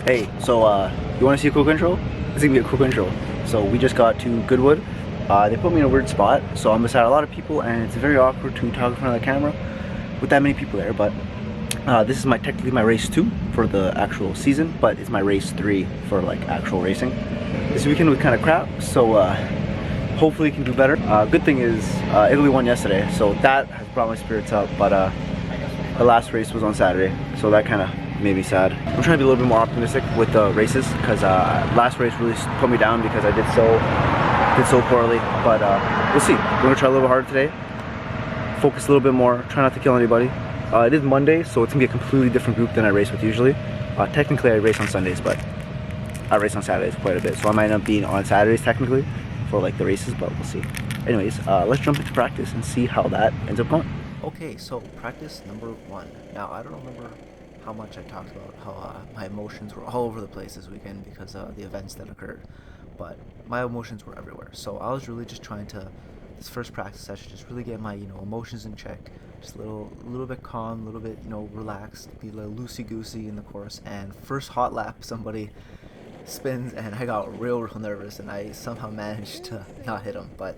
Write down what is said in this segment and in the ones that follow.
Hey, so you want to see a quick intro? It's gonna be a quick intro. So we just got to Goodwood. They put me in a weird spot, so I'm beside a lot of people, and it's very awkward to talk in front of the camera with that many people there. But this is technically my race 2 for the actual season, but it's my race 3 for like actual racing. This weekend was kind of crap, so hopefully it can do better. Good thing is Italy won yesterday, so that has brought my spirits up. But the last race was on Saturday, so that kind of made me sad. I'm trying to be a little bit more optimistic with the races because last race really put me down because I did so poorly. But we'll see. We're gonna try a little harder today. Focus a little bit more. Try not to kill anybody. It is Monday, so it's gonna be a completely different group than I race with usually. Technically, I race on Sundays, but I race on Saturdays quite a bit, so I might end up being on Saturdays technically for like the races, but we'll see. Anyways, let's jump into practice and see how that ends up going. Okay, so practice number 1. Now, I don't remember how much I talked about how my emotions were all over the place this weekend because of the events that occurred, but my emotions were everywhere. So I was really just trying to, this first practice session, just really get my emotions in check, just a little bit calm, a little bit relaxed, be a little loosey-goosey in the course. And first hot lap, somebody spins and I got real nervous, and I somehow managed to not hit him. But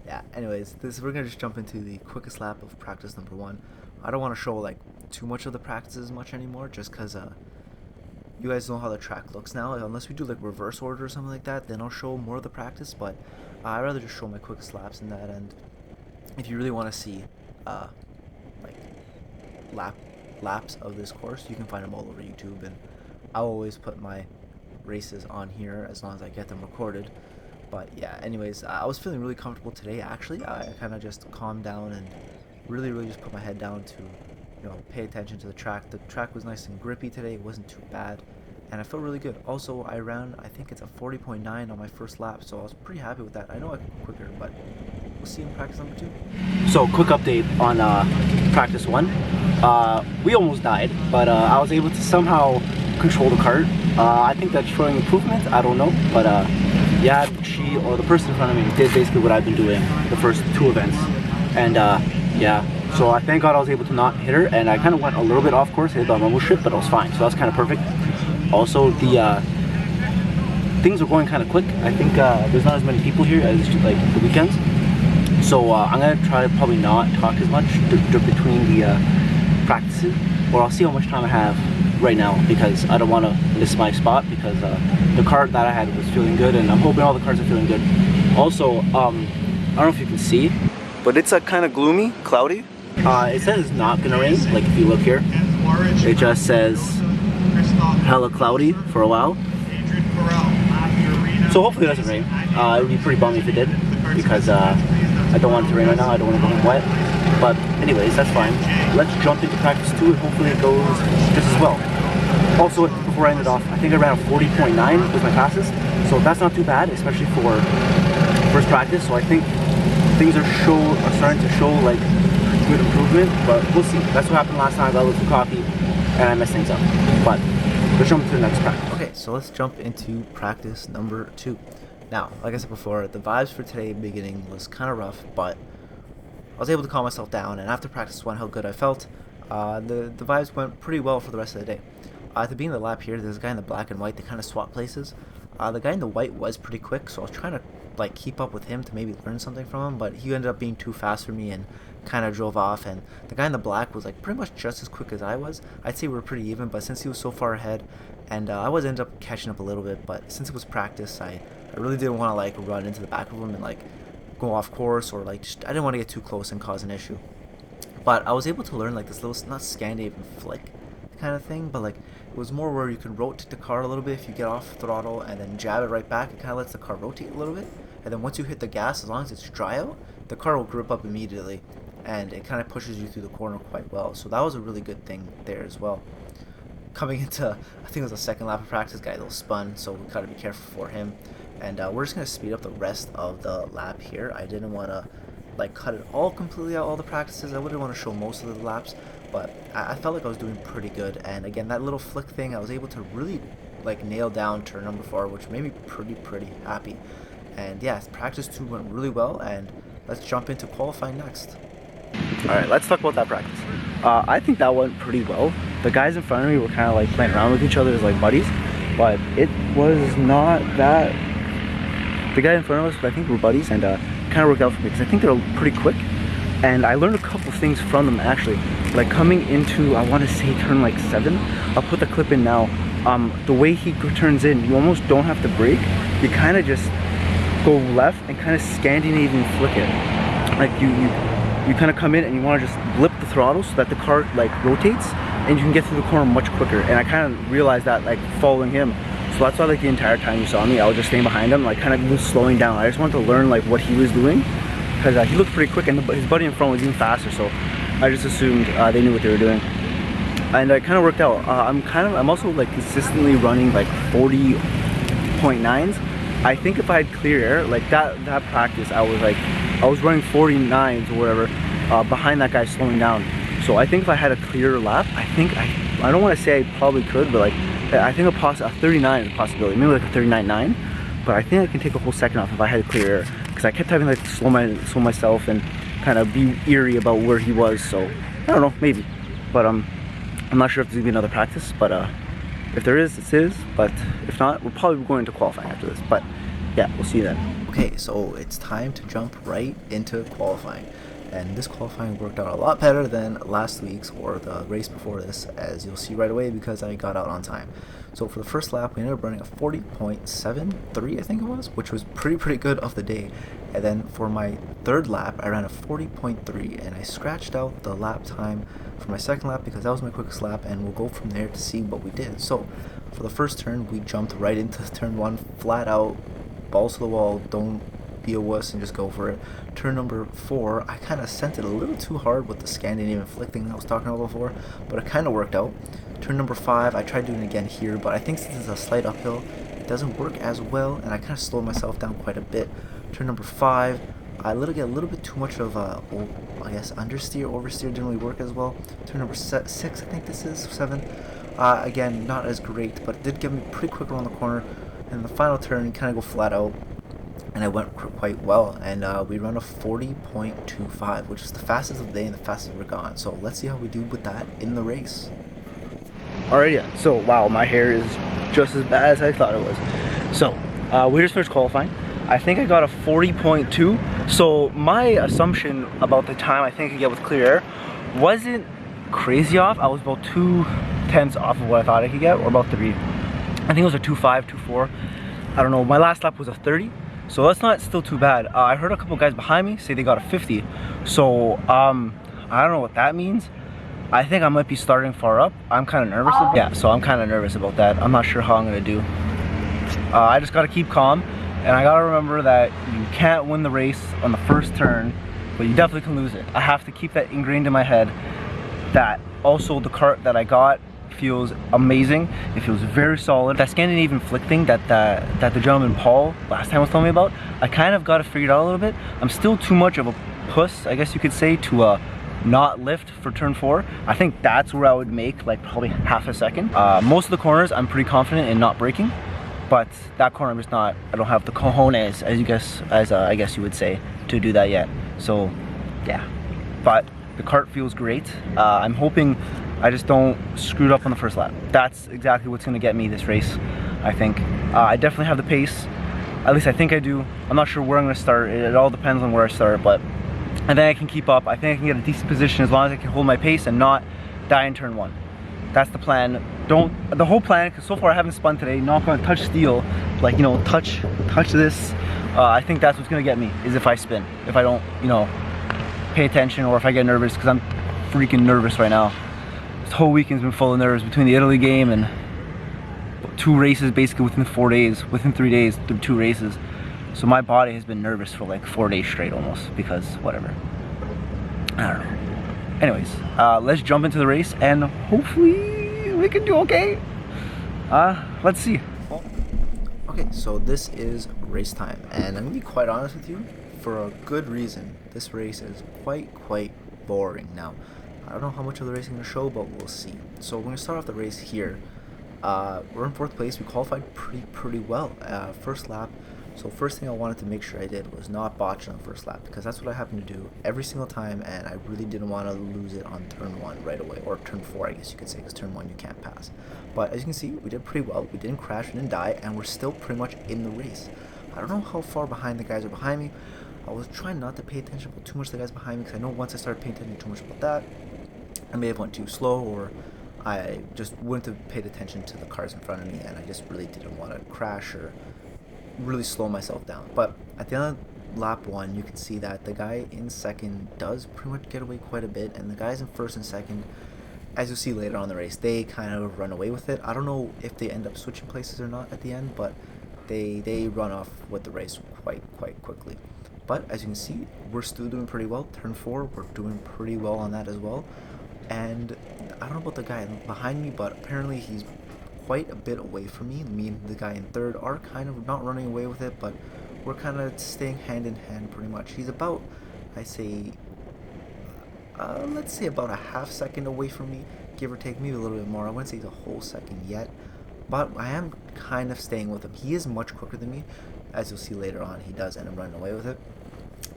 yeah, anyways, we're gonna just jump into the quickest lap of practice number 1. I don't want to show like too much of the practices much anymore, just because you guys know how the track looks now. Unless we do like reverse order or something like that, then I'll show more of the practice. But I'd rather just show my quickest laps in that. And if you really want to see like laps of this course, you can find them all over YouTube, and I'll always put my races on here as long as I get them recorded. But yeah, anyways, I was feeling really comfortable today. Actually, I kind of just calmed down and really just put my head down to pay attention to the track. The track was nice and grippy today. It wasn't too bad, and I felt really good. Also, I ran, I think it's a 40.9 on my first lap, so I was pretty happy with that. I know I could go quicker, but we'll see in practice number 2. So quick update on practice 1. We almost died, but I was able to somehow control the cart. I think that's showing improvement. I don't know, but yeah, she or the person in front of me did basically what I've been doing the first 2 events, and yeah, so I thank God I was able to not hit her, and I kind of went a little bit off course, hit the normal strip, but it was fine, so that was kind of perfect. Also, the things are going kind of quick. I think there's not as many people here as like the weekends, so I'm gonna try to probably not talk as much between the practices, or I'll see how much time I have right now, because I don't want to miss my spot, because the cart that I had was feeling good, and I'm hoping all the carts are feeling good. Also, I don't know if you can see, but it's kind of gloomy, cloudy. It says it's not gonna rain. Like if you look here, it just says hella cloudy for a while. So hopefully it doesn't rain. It would be pretty bummy if it did, because I don't want it to rain right now. I don't want to go home wet. But anyways, that's fine. Let's jump into practice 2, and hopefully it goes just as well. Also, before I end it off, I think I ran a 40.9 was my fastest, so that's not too bad, especially for first practice. So I think things are starting to show like good improvement, but we'll see. That's what happened last time. I got a little too cocky and I messed things up. But let's jump to the next practice. Okay, so let's jump into practice number 2. Now, like I said before, the vibes for today beginning was kind of rough, but I was able to calm myself down, and after practice 1, how good I felt, the vibes went pretty well for the rest of the day. At the beginning of the lap here, there's a guy in the black and white. They kind of swap places. The guy in the white was pretty quick, so I was trying to like keep up with him to maybe learn something from him, but he ended up being too fast for me and kind of drove off. And the guy in the black was like pretty much just as quick as I was. I'd say we were pretty even, but since he was so far ahead, and I was ended up catching up a little bit, but since it was practice, I really didn't want to like run into the back of him and like go off course, or like I didn't want to get too close and cause an issue. But I was able to learn like this little, not Scandinavian flick kind of thing, but like it was more where you can rotate the car a little bit if you get off throttle and then jab it right back. It kind of lets the car rotate a little bit, and then once you hit the gas, as long as it's dry out, the car will grip up immediately, and it kind of pushes you through the corner quite well. So that was a really good thing there as well. Coming into, I think it was the second lap of practice, guy a little spun, so we gotta be careful for him. And we're just gonna speed up the rest of the lap here. I didn't want to like cut it all completely out, all the practices. I wouldn't want to show most of the laps, but I felt like I was doing pretty good. And again, that little flick thing, I was able to really like nail down turn number 4, which made me pretty happy. And yeah, practice 2 went really well, and let's jump into qualifying next. Alright, let's talk about that practice. I think that went pretty well. The guys in front of me were kind of like playing around with each other as like buddies, but it was not that. The guy in front of us, I think we're buddies, and kind of worked out for me because I think they're pretty quick. And I learned a couple things from them actually. Like coming into, I want to say turn like 7. I'll put the clip in now. The way he turns in, you almost don't have to brake. You kind of just go left and kind of Scandinavian flick it. Like you kind of come in and you want to just blip the throttle so that the car like rotates and you can get through the corner much quicker. And I kind of realized that like following him. So that's why like the entire time you saw me, I was just staying behind him, like kind of slowing down. I just wanted to learn like what he was doing because he looked pretty quick and his buddy in front was even faster. So I just assumed they knew what they were doing. And it kind of worked out. I'm also like consistently running like 40.9s. I think if I had clear air, like that practice, I was running 49s or whatever behind that guy slowing down. So I think if I had a clear lap, I don't want to say I probably could, but like I think a 39 is a possibility, maybe like a 39.9. But I think I can take a whole second off if I had clear air, because I kept having to like slow myself and kind of be eerie about where he was. So I don't know, maybe. But I'm not sure if there's gonna be another practice, but if there is, it is. But if not, we're probably going to qualifying after this. But yeah, we'll see you then. Okay, so it's time to jump right into qualifying. And this qualifying worked out a lot better than last week's or the race before this, as you'll see right away because I got out on time. So for the first lap, we ended up running a 40.73, I think it was, which was pretty good of the day. And then for my third lap, I ran a 40.3, and I scratched out the lap time for my second lap because that was my quickest lap, and we'll go from there to see what we did. So for the first turn, we jumped right into turn 1, flat out, balls to the wall, don't be a wuss and just go for it. Turn number 4, I kind of sent it a little too hard with the Scandinavian flick thing I was talking about before, but it kind of worked out. Turn number 5, I tried doing it again here, but I think since it's a slight uphill, it doesn't work as well, and I kind of slowed myself down quite a bit. Turn number 5, I get a little bit too much of I guess understeer, oversteer didn't really work as well. Turn number 6, I think this is 7. Again, not as great, but it did get me pretty quick around the corner. And the final turn, kind of go flat out, and I went quite well. And we run a 40.25, which is the fastest of the day and the fastest we've gone. So let's see how we do with that in the race. Alright, yeah. So wow, my hair is just as bad as I thought it was. So we just finished qualifying. I think I got a 40.2. So my assumption about the time I think I could get with clear air wasn't crazy off. I was about 2/10 off of what I thought I could get, or about 3. I think it was a 2.5, 2.4. I don't know. My last lap was a 30, so that's not still too bad. I heard a couple guys behind me say they got a 50. So I don't know what that means. I think I might be starting far up. I'm kind of nervous about that. Yeah, so I'm kind of nervous about that. I'm not sure how I'm gonna do. I just gotta keep calm, and I gotta remember that you can't win the race on the first turn, but you definitely can lose it. I have to keep that ingrained in my head. That also the kart that I got feels amazing. It feels very solid. That Scandinavian flick thing that the gentleman Paul last time was telling me about, I kind of got it figured out a little bit. I'm still too much of a puss, I guess you could say, to not lift for turn 4. I think that's where I would make like probably half a second. Most of the corners I'm pretty confident in not braking, but that corner I'm just not. I don't have the cojones, I guess you would say, to do that yet. So yeah, but the kart feels great. I'm hoping I just don't screw it up on the first lap. That's exactly what's gonna get me this race, I think. I definitely have the pace. At least I think I do. I'm not sure where I'm gonna start. It all depends on where I start, but I think I can keep up. I think I can get a decent position as long as I can hold my pace and not die in turn 1. That's the plan. The whole plan, because so far I haven't spun today, not gonna touch steel, like, you know, touch this. I think that's what's gonna get me, is if I spin. If I don't, you know, pay attention, or if I get nervous, because I'm freaking nervous right now. This whole weekend's been full of nerves between the Italy game and 2 races basically within 4 days, within 3 days through 2 races. So my body has been nervous for like 4 days straight almost, because whatever. I don't know. Anyways, let's jump into the race and hopefully we can do okay. Let's see. Okay, so this is race time, and I'm gonna be quite honest with you, for a good reason. This race is quite boring. Now, I don't know how much of the race I'm gonna show, but we'll see. So we're gonna start off the race here. We're in 4th place. We qualified pretty well. First lap, So first thing I wanted to make sure I did was not botch on the first lap, because that's what I happen to do every single time, and I really didn't want to lose it on turn 1 right away, or turn 4 I guess you could say, because turn 1 you can't pass. But as you can see, we did pretty well. We didn't crash, we didn't die, and we're still pretty much in the race. I don't know how far behind the guys are behind me. I was trying not to pay attention too much to the guys behind me, because I know once I started paying attention too much about that, I may have went too slow, or I just wouldn't have paid attention to the cars in front of me, and I just really didn't want to crash or really slow myself down. But at the end of lap 1, you can see that the guy in second does pretty much get away quite a bit, and the guys in first and second, as you'll see later on in the race, they kind of run away with it. I don't know if they end up switching places or not at the end, but they run off with the race quite quickly. But as you can see, we're still doing pretty well. Turn 4, we're doing pretty well on that as well. And I don't know about the guy behind me, but apparently he's quite a bit away from me. Me and the guy in third are kind of not running away with it, but we're kind of staying hand in hand pretty much. He's about, I say, let's say about a half second away from me, give or take, maybe a little bit more. I wouldn't say he's a whole second yet, but I am kind of staying with him. He is much quicker than me. As you'll see later on, he does end up running away with it.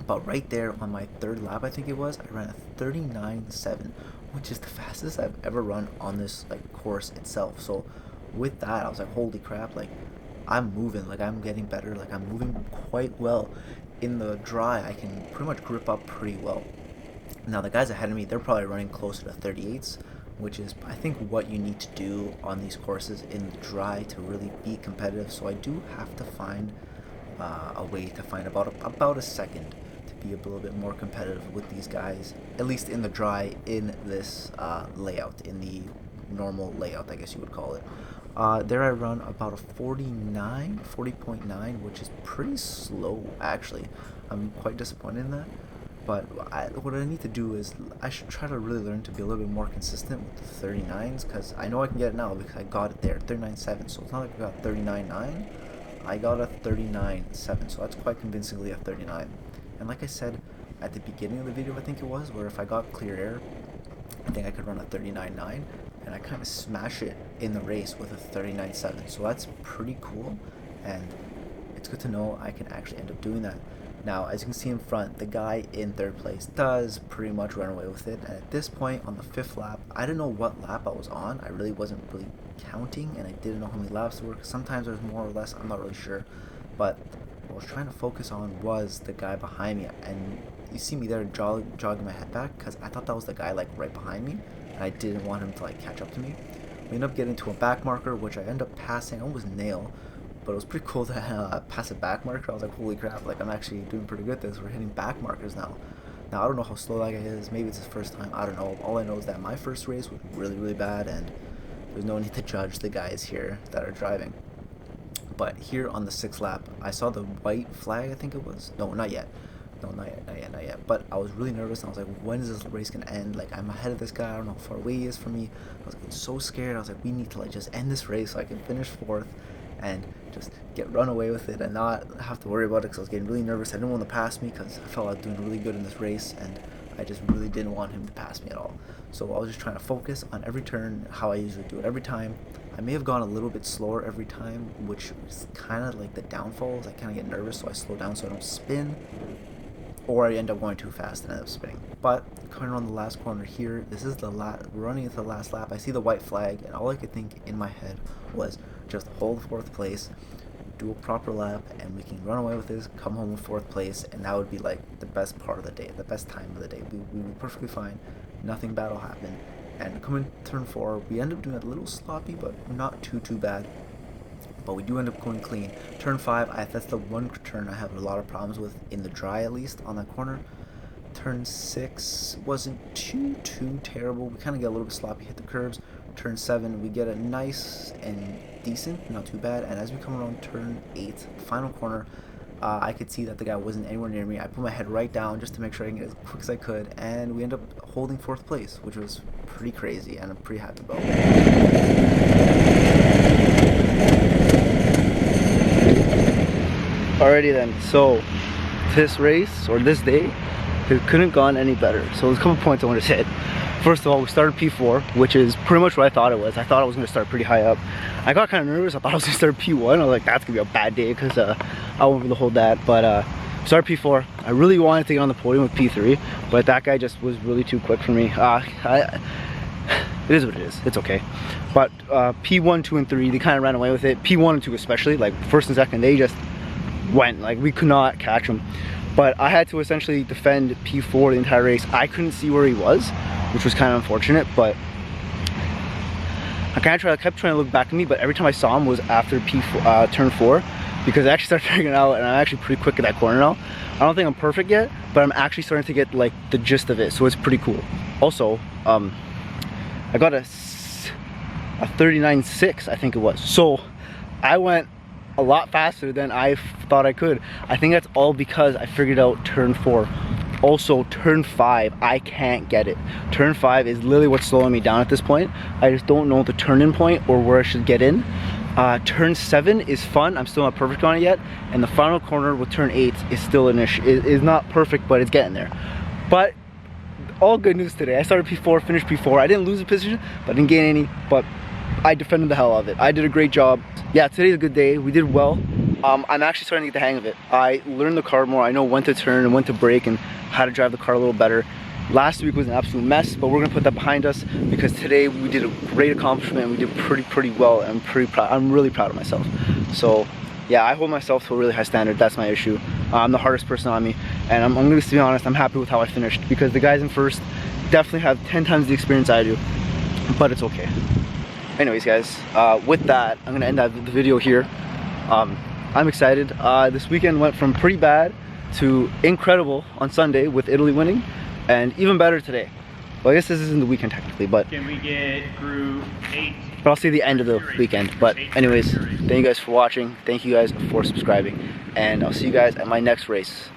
But right there on my third lap, I think it was, I ran a 39.7, which is the fastest I've ever run on this course itself. So with that, I was like, holy crap, I'm moving, I'm getting better, I'm moving quite well. In the dry, I can pretty much grip up pretty well. Now the guys ahead of me, they're probably running closer to 38s, which is, I think, what you need to do on these courses in the dry to really be competitive. So I do have to find a way to find about a second to be a little bit more competitive with these guys, at least in the dry, in this layout, in the normal layout, I guess you would call it. There I run about a 40.9, which is pretty slow, actually. I'm quite disappointed in that. But what I need to do is, I should try to really learn to be a little bit more consistent with the 39s, because I know I can get it now because I got it there, 39.7. So it's not like I got 39.9. I got a 39.7, so that's quite convincingly a 39. And like I said at the beginning of the video, I think it was, where if I got clear air, I think I could run a 39.9, and I kind of smash it in the race with a 39.7. So that's pretty cool, and it's good to know I can actually end up doing that. Now, as you can see in front, the guy in third place does pretty much run away with it, and at this point on the 5th lap, I didn't know what lap I was on. I really wasn't really counting, and I didn't know how many laps there were, because sometimes there's more or less, I'm not really sure. But what I was trying to focus on was the guy behind me, and you see me there jogging my head back, because I thought that was the guy right behind me, and I didn't want him to catch up to me. We ended up getting to a back marker, which I ended up passing. I almost nailed. But it was pretty cool to pass a back marker. I was like, holy crap, I'm actually doing pretty good at this. We're hitting back markers now. Now, I don't know how slow that guy is. Maybe it's his first time. I don't know. All I know is that my first race was really bad, and there's no need to judge the guys here that are driving. But here on the 6th lap, I saw the white flag, I think it was. No, not yet. Not yet. But I was really nervous, and I was like, when is this race going to end? I'm ahead of this guy. I don't know how far away he is from me. I was getting so scared. I was like, we need to just end this race so I can finish 4th. And just run away with it and not have to worry about it, because I was getting really nervous. I didn't want to pass me because I felt I was doing really good in this race, and I just really didn't want him to pass me at all. So I was just trying to focus on every turn, how I usually do it every time. I may have gone a little bit slower every time, which is kind of the downfall. I kind of get nervous, so I slow down so I don't spin, or I end up going too fast and end up spinning. But coming around the last corner here, this is running into the last lap. I see the white flag, and all I could think in my head was just hold 4th place, do a proper lap, and we can run away with this, come home with 4th place, and that would be the best part of the day, the best time of the day. We would be perfectly fine, nothing bad will happen. And coming turn 4, we end up doing it a little sloppy, but not too bad. But we do end up going clean. Turn 5, that's the one turn I have a lot of problems with, in the dry at least, on that corner. Turn 6 wasn't too terrible. We kind of get a little bit sloppy, hit the curbs. Turn 7, we get a nice and decent, not too bad. And as we come around turn 8, final corner, I could see that the guy wasn't anywhere near me. I put my head right down just to make sure I can get as quick as I could, and we end up holding 4th place, which was pretty crazy, and I'm pretty happy about it. Alrighty then, so this race, or this day, it couldn't have gone any better. So there's a couple points I want to hit. First of all, we started P4, which is pretty much what I thought it was. I thought I was going to start pretty high up. I got kind of nervous. I thought I was going to start P1. I was like, that's going to be a bad day because I won't be able to hold that. But started P4. I really wanted to get on the podium with P3, but that guy just was really too quick for me. It is what it is. It's okay. But P1, 2, and 3, they kind of ran away with it. P1 and 2 especially, like first and second, they just went. Like we could not catch him. But I had to essentially defend P4 the entire race. I couldn't see where he was, which was kind of unfortunate, but I kept trying to look back at me, but every time I saw him was after turn 4, because I actually started figuring it out, and I'm actually pretty quick at that corner now. I don't think I'm perfect yet, but I'm actually starting to get like the gist of it, so it's pretty cool. Also, I got a 39.6, I think it was. So I went a lot faster than I thought I could. I think that's all because I figured out turn 4. Also, turn 5, I can't get it. Turn 5 is literally what's slowing me down at this point. I just don't know the turn-in point or where I should get in. Turn 7 is fun. I'm still not perfect on it yet. And the final corner with turn 8 is still an issue. It is not perfect, but it's getting there. But all good news today. I started P4, finished P4. I didn't lose a position, but I didn't gain any. But I defended the hell out of it. I did a great job. Yeah, today's a good day. We did well. I'm actually starting to get the hang of it. I learned the car more. I know when to turn and when to brake and how to drive the car a little better. Last week was an absolute mess, but we're gonna put that behind us because today we did a great accomplishment. We did pretty well, and I'm really proud of myself. So yeah, I hold myself to a really high standard. That's my issue. I'm the hardest person on me, and I'm gonna be honest, I'm happy with how I finished because the guys in first definitely have 10 times the experience I do, but it's okay. Anyways guys, with that, I'm gonna end the video here. I'm excited. This weekend went from pretty bad to incredible on Sunday with Italy winning, and even better today. Well, I guess this isn't the weekend technically, but can we get Group 8? But I'll see the end of the weekend. But anyways, thank you guys for watching. Thank you guys for subscribing, and I'll see you guys at my next race.